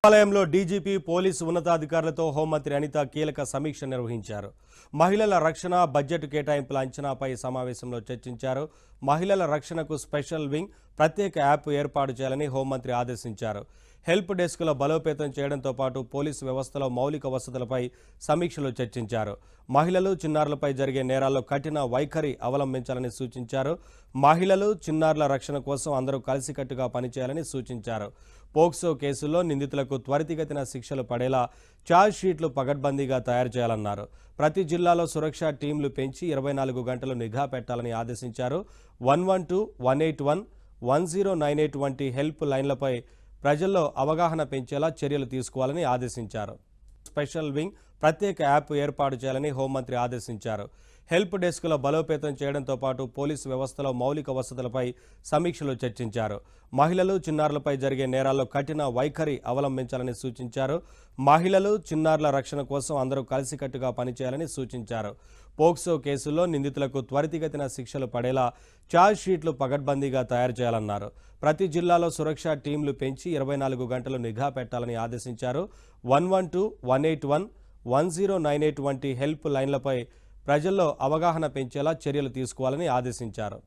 సచివాలయంలో DGP police ఉన్నతాధికారులతో హోంమంత్రి అనిత కీలక సమీక్ష నిర్వహించారు. మహిళల రక్షణ బడ్జెట్ కేటాయింపుల అంచనాపై సమావేశంలో చర్చించారు. మహిళల రక్షణకు స్పెషల్ వింగ్, ప్రత్యేక యాప్ ఏర్పాటు చేయాలని హోంమంత్రి ఆదేశించారు. హెల్ప్ డెస్క్ల బలోపేతం చేయడంతో పాటు పోలీసు వ్యవస్థలో మౌలిక వసతులపై సమీక్షలో చర్చించారు. మహిళలు, చిన్నారులపై జరిగే నేరాల్లో కఠిన వైఖరి అవలంబించాలని సూచించారు. మహిళలు, చిన్నారుల రక్షణ కోసం అందరూ కలిసికట్టుగా పనిచేయాలని సూచించారు. పోక్సో కేసుల్లో నిందితులకు త్వరితగతిన శిక్షలు పడేలా ఛార్జ్ షీట్లు పకడ్బందీగా తయారు చేయాలన్నారు. ప్రతి జిల్లాలో సురక్షా టీంలు పెంచి 24 గంటలు నిఘా పెట్టాలని ఆదేశించారు. 112, 181, 1098 వంటి హెల్ప్ లైన్లపై ప్రజల్లో అవగాహన పెంచేలా చర్యలు తీసుకోవాలని ఆదేశించారు. స్పెషల్ వింగ్, ప్రత్యేక యాప్ ఏర్పాటు చేయాలని హోంమంత్రి ఆదేశించారు. హెల్ప్ డెస్క్ల బలోపేతం చేయడంతో పాటు పోలీసు వ్యవస్థలో మౌలిక వసతులపై సమీక్షలో చర్చించారు. మహిళలు, చిన్నారులపై జరిగే నేరాల్లో కఠిన వైఖరి అవలంబించాలని సూచించారు. మహిళలు, చిన్నారుల రక్షణ కోసం అందరూ కలిసికట్టుగా పనిచేయాలని సూచించారు. పోక్సో కేసుల్లో నిందితులకు త్వరితగతిన శిక్షలు పడేలా ఛార్జ్ షీట్లు పకడ్బందీగా తయారు చేయాలన్నారు. ప్రతి జిల్లాలో సురక్షా టీంలు పెంచి 24 గంటలు నిఘా పెట్టాలని ఆదేశించారు. 112, 181, 1098 వంటి హెల్ప్ లైన్లపై ప్రజల్లో అవగాహన పెంచేలా చర్యలు తీసుకోవాలని ఆదేశించారు.